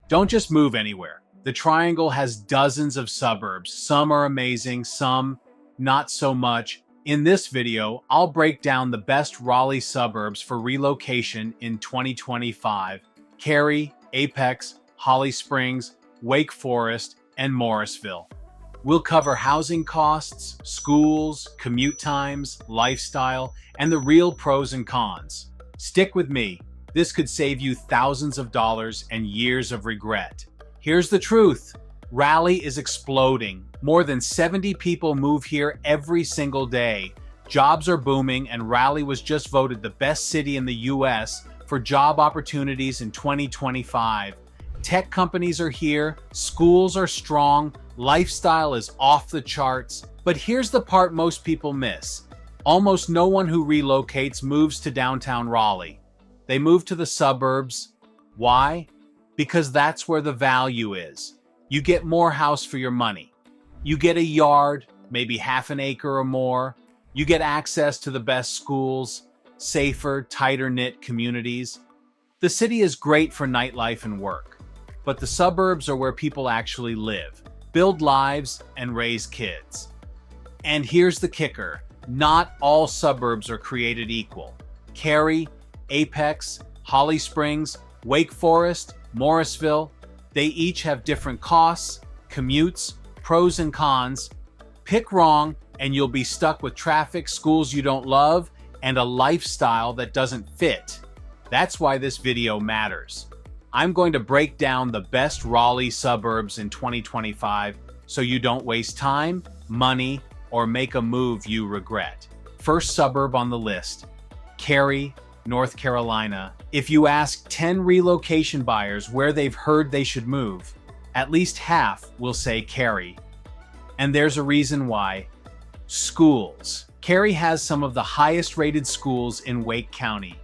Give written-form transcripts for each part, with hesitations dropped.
Don't just move anywhere. The Triangle has dozens of suburbs. Some are amazing, some not so much. In this video, I'll break down the best Raleigh suburbs for relocation in 2025. Cary, Apex, Holly Springs, Wake Forest, and Morrisville. We'll cover housing costs, schools, commute times, lifestyle, and the real pros and cons. Stick with me. This could save you thousands of dollars and years of regret. Here's the truth. Raleigh is exploding. More than 70 people move here every single day. Jobs are booming, and Raleigh was just voted the best city in the US for job opportunities in 2025. Tech companies are here, schools are strong, lifestyle is off the charts. But here's the part most people miss. Almost no one who relocates moves to downtown Raleigh. They move to the suburbs. Why? Because that's where the value is. You get more house for your money. You get a yard, maybe half an acre or more. You get access to the best schools, safer, tighter-knit communities. The city is great for nightlife and work, but the suburbs are where people actually live, build lives, and raise kids. And here's the kicker. Not all suburbs are created equal. Cary, Apex, Holly Springs, Wake Forest, Morrisville, they each have different costs, commutes, pros and cons. Pick wrong and you'll be stuck with traffic, schools you don't love, and a lifestyle that doesn't fit. That's why this video matters. I'm going to break down the best Raleigh suburbs in 2025 so you don't waste time, money, or make a move you regret. First suburb on the list, Cary, North Carolina. If you ask 10 relocation buyers where they've heard they should move, at least half will say Cary. And there's a reason why. Schools. Cary has some of the highest rated schools in Wake County.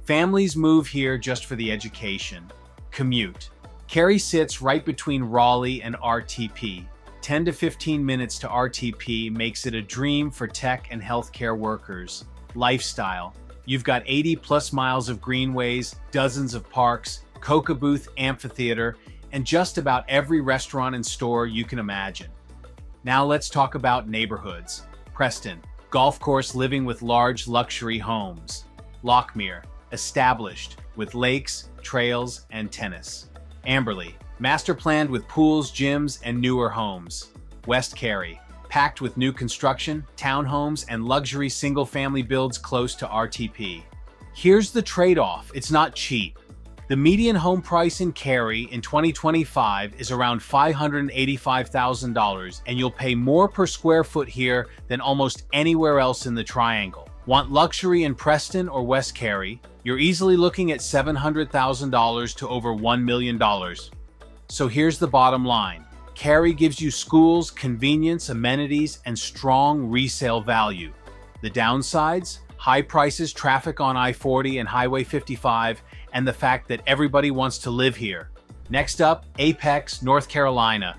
Families move here just for the education. Commute. Cary sits right between Raleigh and RTP. 10 to 15 minutes to RTP makes it a dream for tech and healthcare workers. Lifestyle. You've got 80 plus miles of greenways, dozens of parks, 𝐭𝐡𝐢𝐿 booth, amphitheater, and just about every restaurant and store you can imagine. Now let's talk about neighborhoods. Preston, golf course living with large luxury homes. Lochmere, established with lakes, trails, and tennis. Amberley, master planned with pools, gyms, and newer homes. West Cary, packed with new construction, townhomes, and luxury single-family builds close to RTP. Here's the trade-off. It's not cheap. The median home price in Cary in 2025 is around $585,000, and you'll pay more per square foot here than almost anywhere else in the Triangle. Want luxury in Preston or West Cary? You're easily looking at $700,000 to over $1 million. So here's the bottom line. Cary gives you schools, convenience, amenities, and strong resale value. The downsides? High prices, traffic on I-40 and Highway 55, and the fact that everybody wants to live here. Next up, Apex, North Carolina.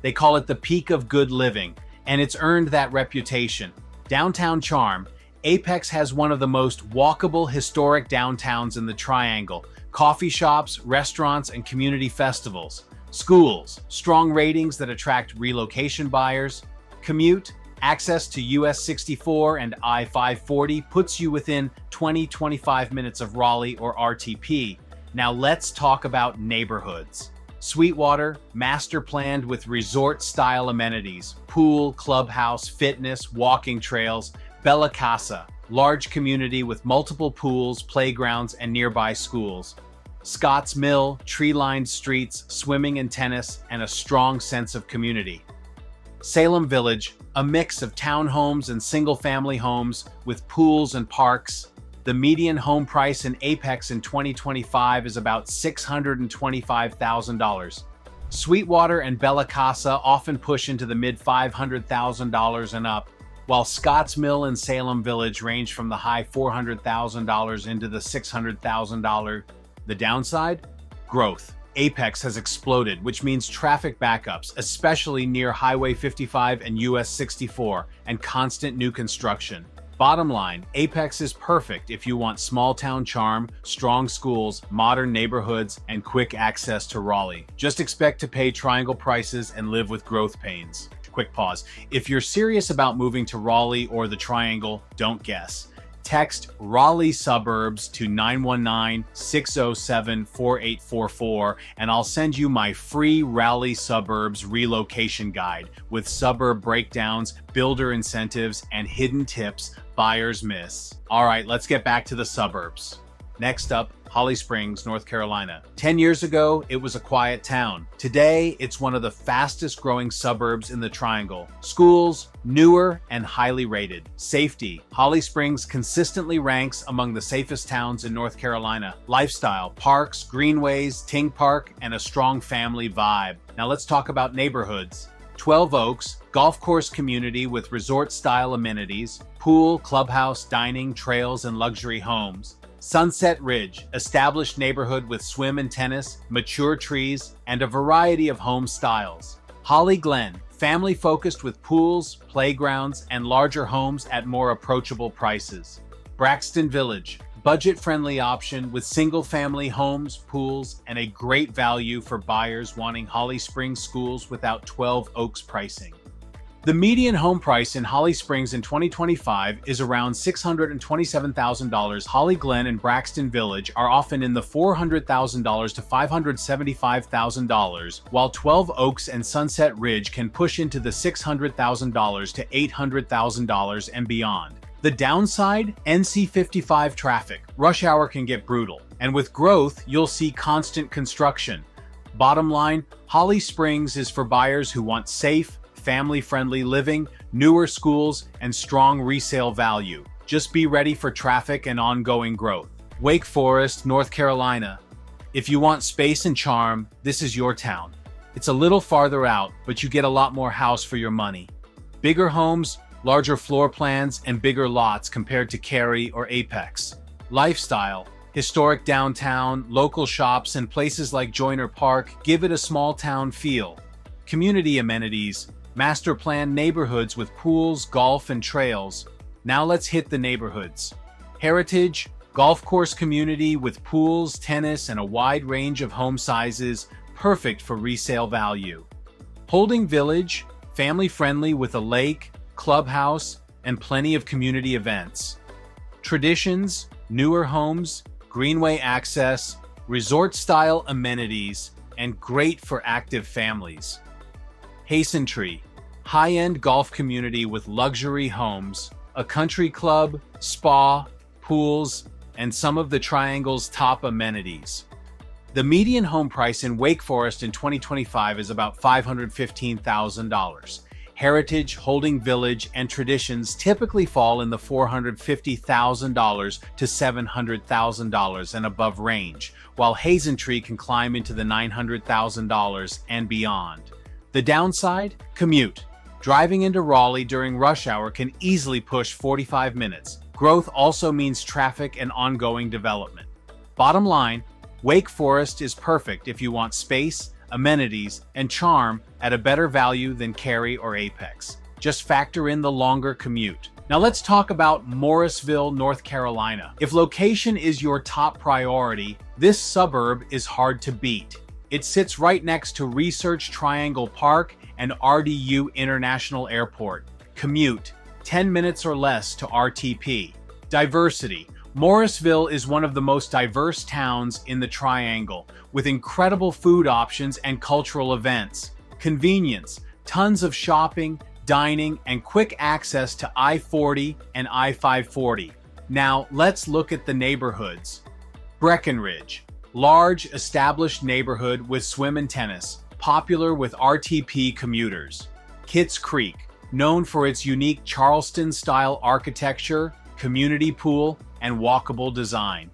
They call it the peak of good living, and it's earned that reputation. Downtown charm. Apex has one of the most walkable historic downtowns in the Triangle. Coffee shops, restaurants, and community festivals. Schools, strong ratings that attract relocation buyers. Commute, access to US 64 and I-540 puts you within 20-25 minutes of Raleigh or RTP. Now let's talk about neighborhoods. Sweetwater, master planned with resort-style amenities, pool, clubhouse, fitness, walking trails. Bella Casa, large community with multiple pools, playgrounds, and nearby schools. Scotts Mill, tree-lined streets, swimming and tennis, and a strong sense of community. Salem Village, a mix of townhomes and single-family homes with pools and parks. The median home price in Apex in 2025 is about $625,000. Sweetwater and Bella Casa often push into the mid-$500,000 and up, while Scotts Mill and Salem Village range from the high $400,000 into the $600,000. The downside? Growth. Apex has exploded, which means traffic backups, especially near Highway 55 and US 64, and constant new construction. Bottom line, �𝐴𝐵𝐥 is perfect if you want small-town charm, strong schools, modern neighborhoods, and quick access to Raleigh. Just expect to pay triangle prices and live with growth pains. Quick pause. If you're serious about moving to Raleigh or the Triangle, don't guess. Text Raleigh Suburbs to 919-607-4844 and I'll send you my free Raleigh Suburbs relocation guide with suburb breakdowns, builder incentives, and hidden tips buyers miss. All right, let's get back to the suburbs. Next up, Holly Springs, North Carolina. 10 years ago, it was a quiet town. Today, it's one of the fastest growing suburbs in the Triangle. Schools, newer and highly rated. Safety, Holly Springs consistently ranks among the safest towns in North Carolina. Lifestyle, parks, greenways, Ting Park, and a strong family vibe. Now let's talk about neighborhoods. 12 Oaks, golf course community with resort-style amenities, pool, clubhouse, dining, trails, and luxury homes. Sunset Ridge, established neighborhood with swim and tennis, mature trees, and a variety of home styles. Holly Glen, family-focused with pools, playgrounds, and larger homes at more approachable prices. Braxton Village, budget-friendly option with single-family homes, pools, and a great value for buyers wanting Holly Springs schools without 12 Oaks pricing. The median home price in Holly Springs in 2025 is around $627,000. Holly Glen and Braxton Village are often in the $400,000 to $575,000, while 12 Oaks and Sunset Ridge can push into the $600,000 to $800,000 and beyond. The downside? NC 55 traffic. Rush hour can get brutal. And with growth, you'll see constant construction. Bottom line, Holly Springs is for buyers who want safe, family-friendly living, newer schools, and strong resale value. Just be ready for traffic and ongoing growth. Wake Forest, North Carolina. If you want space and charm, this is your town. It's a little farther out, but you get a lot more house for your money. Bigger homes, larger floor plans, and bigger lots compared to Cary or 𝐴𝐵𝐥. Lifestyle, historic downtown, local shops, and places like Joyner Park give it a small-town feel. Community amenities, master plan neighborhoods with pools, golf, and trails. Now let's hit the neighborhoods. Heritage, golf course community with pools, tennis, and a wide range of home sizes, perfect for resale value. Holding Village, family-friendly with a lake, clubhouse, and plenty of community events. Traditions, newer homes, greenway access, resort-style amenities, and great for active families. Hasentree, high-end golf community with luxury homes, a country club, spa, pools, and some of the Triangle's top amenities. The median home price in Wake Forest in 2025 is about $515,000. Heritage, Holding Village, and Traditions typically fall in the $450,000 to $700,000 and above range, while Hasentree can climb into the $900,000 and beyond. The downside? Commute. Driving into Raleigh during rush hour can easily push 45 minutes. Growth also means traffic and ongoing development. Bottom line, Wake Forest is perfect if you want space, amenities, and charm at a better value than Cary or 𝐴𝐵𝐥. Just factor in the longer commute. Now let's talk about Morrisville, North Carolina. If location is your top priority, this suburb is hard to beat. It sits right next to Research Triangle Park and RDU International Airport. Commute, 10 minutes or less to RTP. Diversity. Morrisville is one of the most diverse towns in the Triangle, with incredible food options and cultural events. Convenience, tons of shopping, dining, and quick access to I-40 and I-540. Now, let's look at the neighborhoods. Breckenridge, large, established neighborhood with swim and tennis, popular with RTP commuters. 𝐭𝐡𝐢𝐿 Creek, known for its unique Charleston-style architecture, community pool, and walkable design.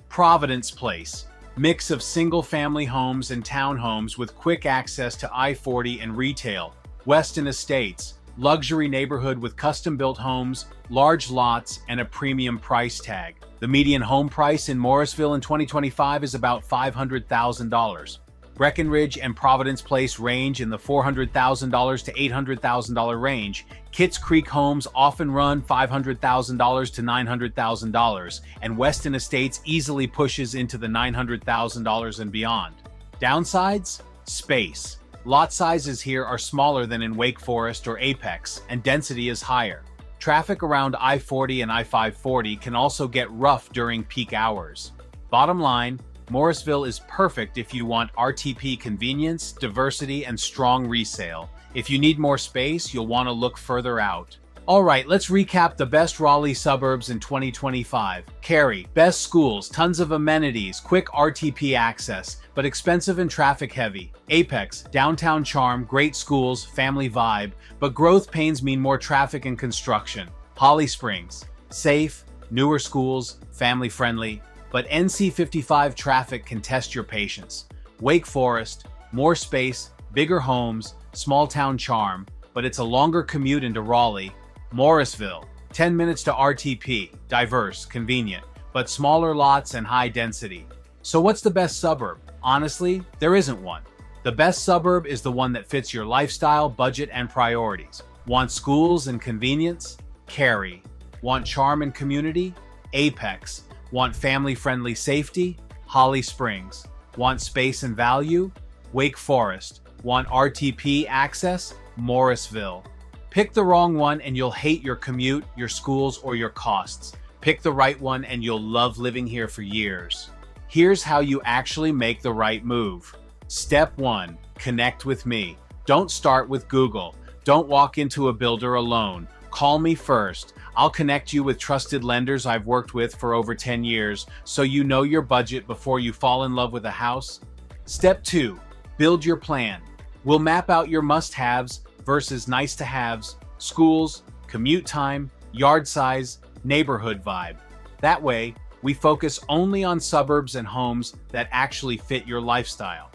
Providence Place, mix of single-family homes and townhomes with quick access to I-40 and retail. Weston Estates, luxury neighborhood with custom-built homes, large lots, and a premium price tag. The median home price in Morrisville in 2025 is about $500,000. Breckenridge and Providence Place range in the $400,000 to $800,000 range. Kitts Creek homes often run $500,000 to $900,000, and Weston Estates easily pushes into the $900,000 and beyond. Downsides? Space. Lot sizes here are smaller than in Wake Forest or Apex, and density is higher. Traffic around I-40 and I-540 can also get rough during peak hours. Bottom line, Morrisville is perfect if you want RTP convenience, diversity, and strong resale. If you need more space, you'll want to look further out. Alright, let's recap the best Raleigh suburbs in 2025. Cary, best schools, tons of amenities, quick RTP access, but expensive and traffic heavy. Apex, downtown charm, great schools, family vibe, but growth pains mean more traffic and construction. Holly Springs, safe, newer schools, family friendly, but NC 55 traffic can test your patience. Wake Forest, more space, bigger homes, small town charm, but it's a longer commute into Raleigh. Morrisville, 10 minutes to RTP, diverse, convenient, but smaller lots and high density. So what's the best suburb? Honestly, there isn't one. The best suburb is the one that fits your lifestyle, budget, and priorities. Want schools and convenience? Cary. Want charm and community? Apex. Want family-friendly safety? Holly Springs. Want space and value? Wake Forest. Want RTP access? Morrisville. Pick the wrong one and you'll hate your commute, your schools, or your costs. Pick the right one and you'll love living here for years. Here's how you actually make the right move. Step 1. Connect with me. Don't start with Google. Don't walk into a builder alone. Call me first. I'll connect you with trusted lenders I've worked with for over 10 years, so you know your budget before you fall in love with a house. Step 2. Build your plan. We'll map out your must-haves versus nice-to-haves, schools, commute time, yard size, neighborhood vibe. That way, we focus only on suburbs and homes that actually fit your lifestyle.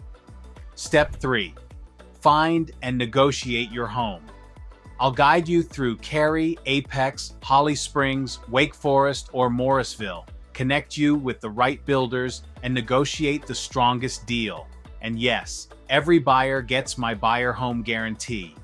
Step 3. Find and negotiate your home. I'll guide you through Cary, Apex, Holly Springs, Wake Forest, or Morrisville, connect you with the right builders, and negotiate the strongest deal. And yes, every buyer gets my buyer home guarantee.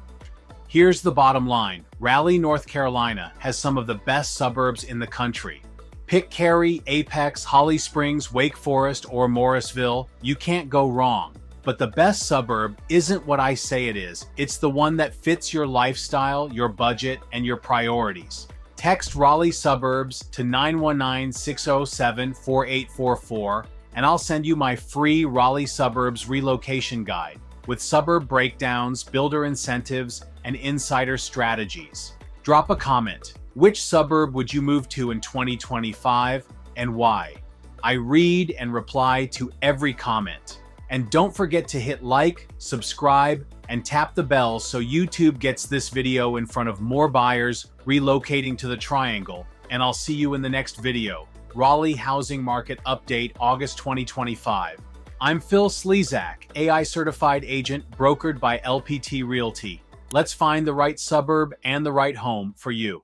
Here's the bottom line. Raleigh, North Carolina has some of the best suburbs in the country. Pick Cary, Apex, Holly Springs, Wake Forest, or Morrisville. You can't go wrong. But the best suburb isn't what I say it is. It's the one that fits your lifestyle, your budget, and your priorities. Text Raleigh Suburbs to 919-607-4844, and I'll send you my free Raleigh Suburbs relocation guide with suburb breakdowns, builder incentives, and insider strategies. Drop a comment. Which suburb would you move to in 2025 and why? I read and reply to every comment. And don't forget to hit like, subscribe, and tap the bell so YouTube gets this video in front of more buyers relocating to the Triangle. And I'll see you in the next video. Raleigh Housing Market Update, August 2025. I'm Phil Slezak, AI certified agent brokered by LPT Realty. Let's find the right suburb and the right home for you.